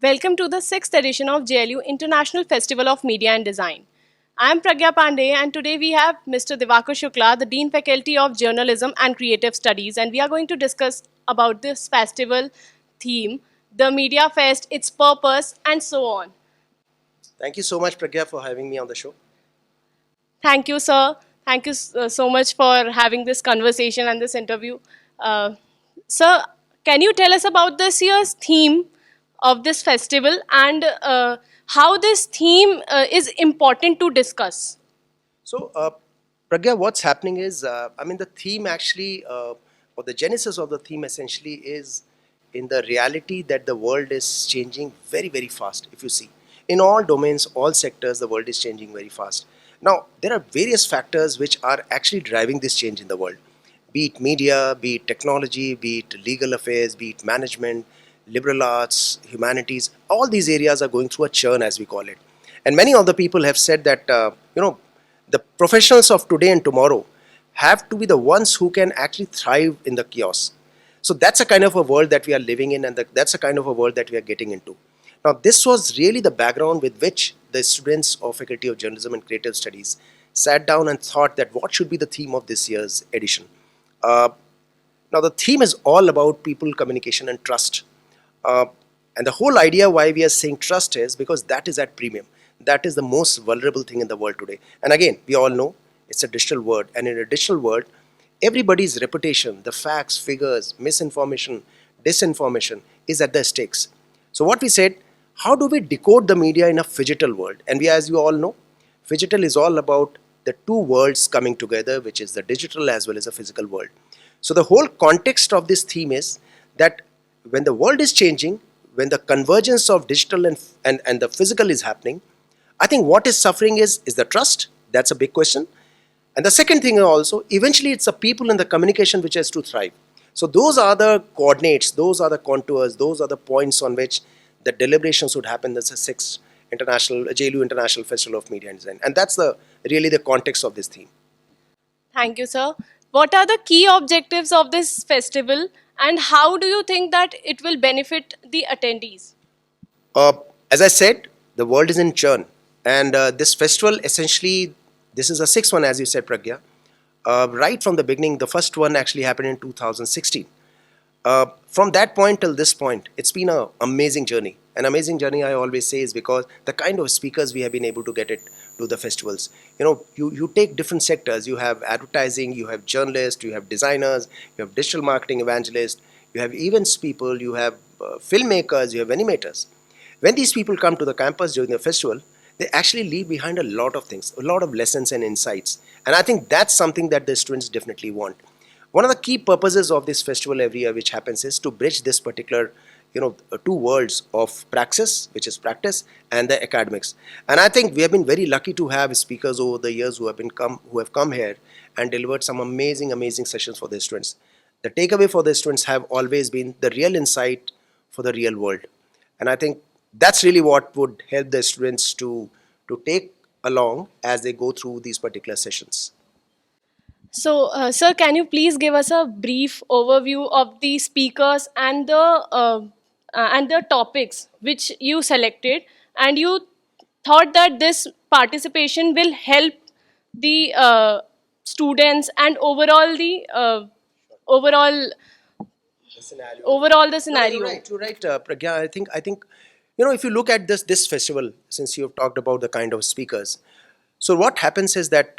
Welcome to the 6th edition of JLU International Festival of Media and Design. I am Pragya Pandey and today we have Mr. Diwakar Shukla, the Dean Faculty of Journalism and Creative Studies, and we are going to discuss about this festival theme, the Media Fest, its purpose and so on. Thank you so much, Pragya, for having me on the show. Thank you, sir. Thank you so much for having this conversation and this interview. Uh, Sir, can you tell us about this year's theme of this festival and how this theme is important to discuss? So, Pragya, what's happening is, the theme actually, or the genesis of the theme essentially is in the reality that the world is changing very, very fast, if you see. In all domains, all sectors, the world is changing very fast. Now, there are various factors which are actually driving this change in the world. Be it media, be it technology, be it legal affairs, be it management, liberal arts, humanities, all these areas are going through a churn, as we call it. And many of the people have said that, the professionals of today and tomorrow have to be the ones who can actually thrive in the chaos. So that's a kind of a world that we are living in, and that's a kind of a world that we are getting into. Now, this was really the background with which the students of Faculty of Journalism and Creative Studies sat down and thought that what should be the theme of this year's edition. Uh, Now, the theme is all about people, communication, and trust. Uh, and the whole idea why we are saying trust is because that is at premium. That is the most vulnerable thing in the world today. And again, we all know it's a digital world. And in a digital world, everybody's reputation, the facts, figures, misinformation, disinformation is at the stakes. So, what we said, how do we decode the media in a phygital world? And we, as you all know, phygital is all about the two worlds coming together, which is the digital as well as the physical world. So the whole context of this theme is that when the world is changing, when the convergence of digital and the physical is happening, I think what is suffering is the trust. That's a big question. And the second thing also, eventually it's the people and the communication which has to thrive. So those are the coordinates, those are the contours, those are the points on which the deliberations would happen. That's the sixth international JLU International Festival of Media and Design. And that's the really the context of this theme. Thank you, sir. What are the key objectives of this festival and how do you think that it will benefit the attendees? Uh, as I said, the world is in churn, and this festival essentially, this is the sixth one, as you said, Pragya. Right from the beginning, the first one actually happened in 2016. From that point till this point, it's been an amazing journey. An amazing journey, I always say, is because the kind of speakers we have been able to get it to the festivals. You take different sectors. You have advertising, you have journalists, you have designers, you have digital marketing evangelists, you have events people, you have filmmakers, you have animators. When these people come to the campus during the festival, they actually leave behind a lot of things, a lot of lessons and insights. And I think that's something that the students definitely want. One of the key purposes of this festival every year, which happens, is to bridge this particular, two worlds of praxis, which is practice, and the academics. And I think we have been very lucky to have speakers over the years who have come here and delivered some amazing, amazing sessions for the students. The takeaway for the students have always been the real insight for the real world. And I think that's really what would help the students to take along as they go through these particular sessions. So, sir, can you please give us a brief overview of the speakers and the topics which you selected, and you thought that this participation will help the students and overall The scenario. overall the No, you're scenario. right. You're right, Pragya. I think, if you look at this festival, since you've talked about the kind of speakers, so what happens is that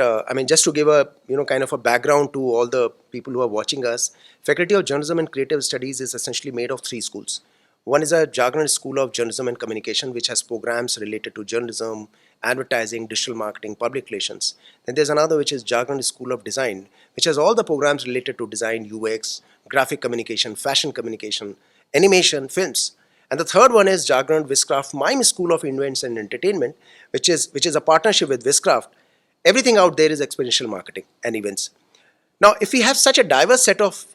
just to give a kind of a background to all the people who are watching us, Faculty of Journalism and Creative Studies is essentially made of three schools. One is a Jagan School of Journalism and Communication, which has programs related to journalism, advertising, digital marketing, public relations. Then there's another which is Jagan School of Design, which has all the programs related to design, UX, graphic communication, fashion communication, animation, films. And the third one is Jagran Viscraft Mime School of Events and Entertainment, which is a partnership with Viscraft. Everything out there is experiential marketing and events. Now, if we have such a diverse set of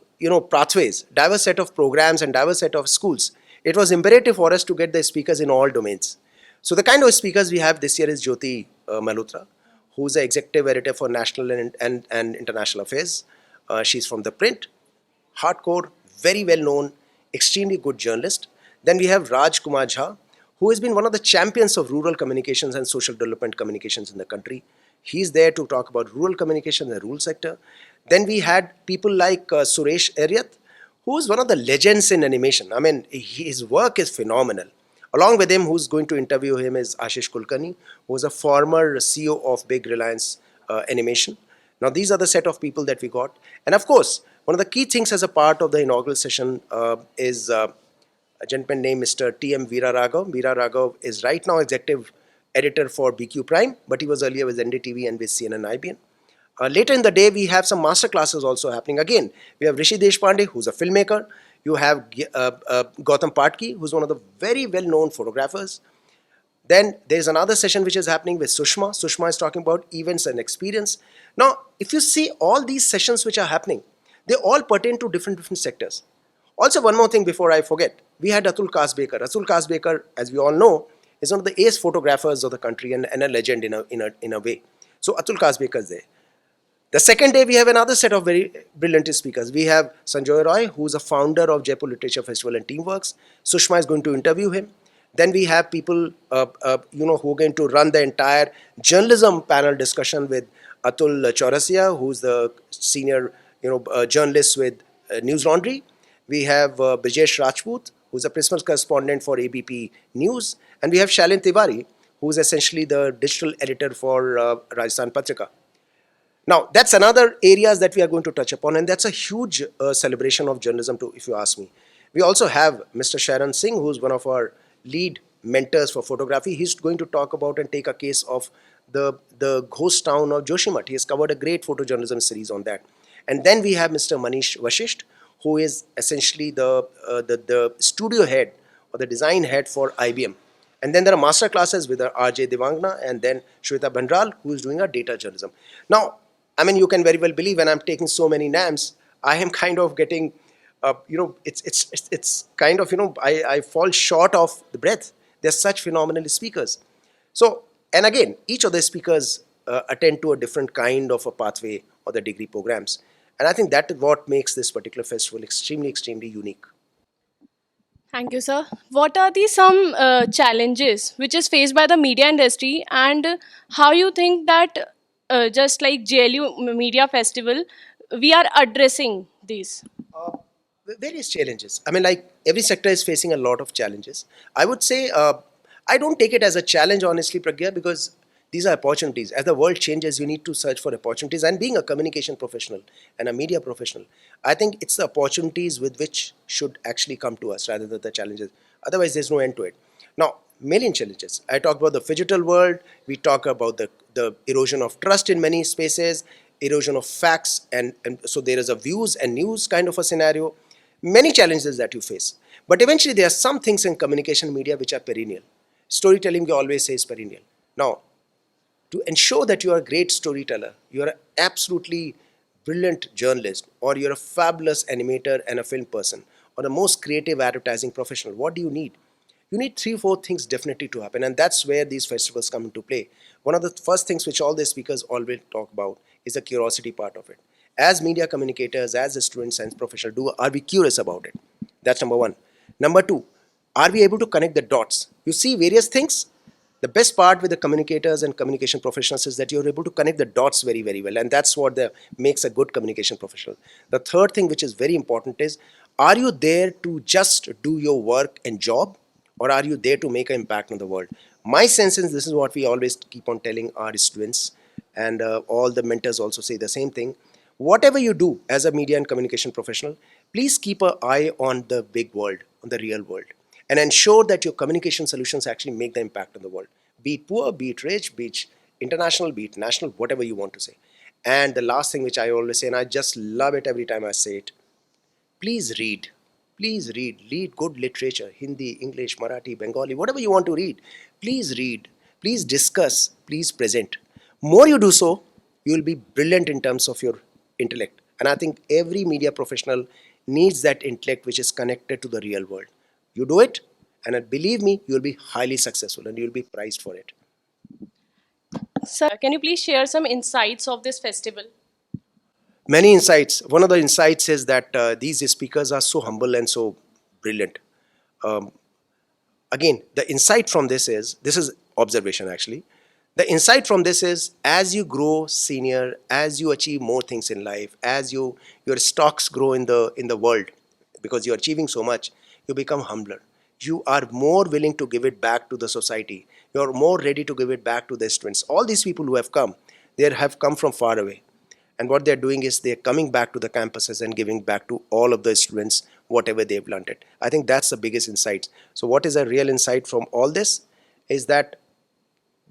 pathways, diverse set of programs, and diverse set of schools, it was imperative for us to get the speakers in all domains. So the kind of speakers we have this year is Jyoti Malhotra, who's the executive editor for national and international affairs. She's from the print, hardcore, very well known, extremely good journalist. Then we have Raj Kumar Jha, who has been one of the champions of rural communications and social development communications in the country. He's there to talk about rural communication in the rural sector. Then we had people like Suresh Eriath, who is one of the legends in animation. I mean, his work is phenomenal. Along with him, who's going to interview him is Ashish Kulkarni, who is a former CEO of Big Reliance Animation. Now, these are the set of people that we got. And of course, one of the key things as a part of the inaugural session is a gentleman named Mr. T.M. Veera Raghav. Veera Raghav is right now executive editor for BQ Prime, but he was earlier with NDTV and with CNN IBN. Later in the day, we have some master classes also happening. Again, we have Rishi Deshpande, who's a filmmaker. You have Gautam Patki, who's one of the very well-known photographers. Then there's another session which is happening with Sushma. Sushma is talking about events and experience. Now, if you see all these sessions which are happening, they all pertain to different sectors. Also, one more thing before I forget, we had Atul Kasbekar. Atul Kasbekar, as we all know, is one of the ace photographers of the country and a legend in a way. So Atul Kasbekar is there. The second day, we have another set of very brilliant speakers. We have Sanjoy Roy, who is a founder of Jaipur Literature Festival and Teamworks. Sushma is going to interview him. Then we have people, who are going to run the entire journalism panel discussion with Atul Chaurasia, who's the senior, journalist with News Laundry. We have Brijesh Rajput, who's a principal correspondent for ABP News. And we have Shailin Tiwari, who's essentially the digital editor for Rajasthan Patrika. Now, that's another areas that we are going to touch upon, and that's a huge celebration of journalism too, if you ask me. We also have Mr. Sharan Singh, who's one of our lead mentors for photography. He's going to talk about and take a case of the ghost town of Joshimath. He has covered a great photojournalism series on that. And then we have Mr. Manish Vashisht, who is essentially the studio head or the design head for IBM. And then there are master classes with RJ Devangna and then Shweta Bandral, who is doing our data journalism. Now, I mean, you can very well believe when I'm taking so many names, I am kind of getting, it's kind of, I fall short of the breath. They're such phenomenal speakers. So, and again, each of the speakers attend to a different kind of a pathway or the degree programs. And I think that is what makes this particular festival extremely, extremely unique. Thank you, sir. What are the some challenges which is faced by the media industry, and how you think that just like JLU Media Festival, we are addressing these? Uh, Various challenges. I mean, like every sector is facing a lot of challenges. I would say I don't take it as a challenge, honestly, Pragya, because these are opportunities. As the world changes, you need to search for opportunities. And being a communication professional and a media professional, I think it's the opportunities with which should actually come to us rather than the challenges. Otherwise, there's no end to it. Now, million challenges. I talked about the phygital world. We talk about the erosion of trust in many spaces, erosion of facts, and so there is a views and news kind of a scenario. Many challenges that you face. But eventually, there are some things in communication media which are perennial. Storytelling, we always say, is perennial. Now, to ensure that you are a great storyteller, you are an absolutely brilliant journalist, or you're a fabulous animator and a film person, or the most creative advertising professional, what do you need? You need three, four things definitely to happen, and that's where these festivals come into play. One of the first things which all the speakers always talk about is the curiosity part of it. As media communicators, as a student science professional, are we curious about it? That's number one. Number two, are we able to connect the dots? You see various things. The best part with the communicators and communication professionals is that you're able to connect the dots very, very well. And that's what makes a good communication professional. The third thing, which is very important, is are you there to just do your work and job, or are you there to make an impact on the world? My sense is this is what we always keep on telling our students, and all the mentors also say the same thing. Whatever you do as a media and communication professional, please keep an eye on the big world, on the real world, and ensure that your communication solutions actually make the impact on the world. Be it poor, be it rich, be it international, be it national, whatever you want to say. And the last thing which I always say, and I just love it every time I say it, please read. Please read. Read good literature, Hindi, English, Marathi, Bengali, whatever you want to read. Please read. Please discuss. Please present. More you do so, you will be brilliant in terms of your intellect. And I think every media professional needs that intellect which is connected to the real world. You do it, and believe me, you will be highly successful and you will be prized for it. Sir, can you please share some insights of this festival? Many insights. One of the insights is that these speakers are so humble and so brilliant. Um, again, the insight from this is observation actually. The insight from this is, as you grow senior, as you achieve more things in life, as your stocks grow in the world, because you're achieving so much, you become humbler. You are more willing to give it back to the society. You're more ready to give it back to the students. All these people who have come, they have come from far away, and what they're doing is they're coming back to the campuses and giving back to all of the students whatever they've learned it. I think that's the biggest insight. So what is a real insight from all this is that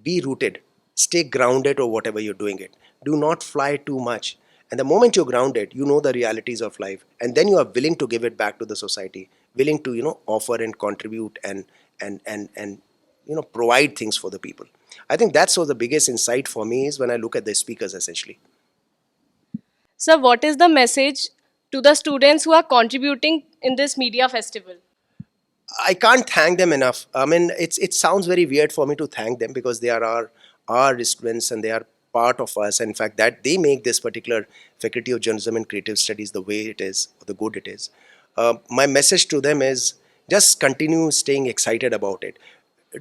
be rooted, stay grounded, or whatever you're doing it. Do not fly too much. And the moment you're grounded, you know the realities of life, and then you are willing to give it back to the society, willing to offer and contribute and provide things for the people. I think that's what the biggest insight for me is when I look at the speakers essentially. Sir, what is the message to the students who are contributing in this media festival? I can't thank them enough. I mean, it sounds very weird for me to thank them because they are our students and they are part of us. And in fact, that they make this particular Faculty of Journalism and Creative Studies the way it is, or the good it is. My message to them is just continue staying excited about it.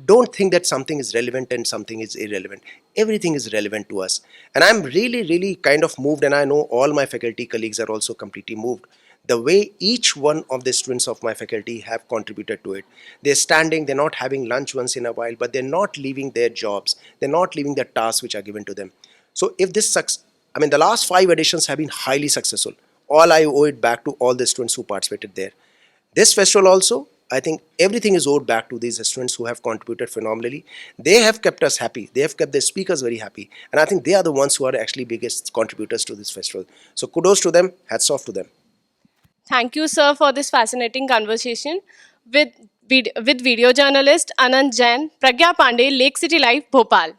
Don't think that something is relevant and something is irrelevant. Everything is relevant to us. And I'm really, really kind of moved, and I know all my faculty colleagues are also completely moved. The way each one of the students of my faculty have contributed to it. They're standing, they're not having lunch once in a while, but they're not leaving their jobs. They're not leaving the tasks which are given to them. So if this sucks, I mean, the last 5 editions have been highly successful. All I owe it back to all the students who participated there. This festival also, I think everything is owed back to these students who have contributed phenomenally. They have kept us happy. They have kept the speakers very happy. And I think they are the ones who are actually biggest contributors to this festival. So kudos to them. Hats off to them. Thank you, sir, for this fascinating conversation with video journalist Anant Jain, Pragya Pandey, Lake City Live, Bhopal.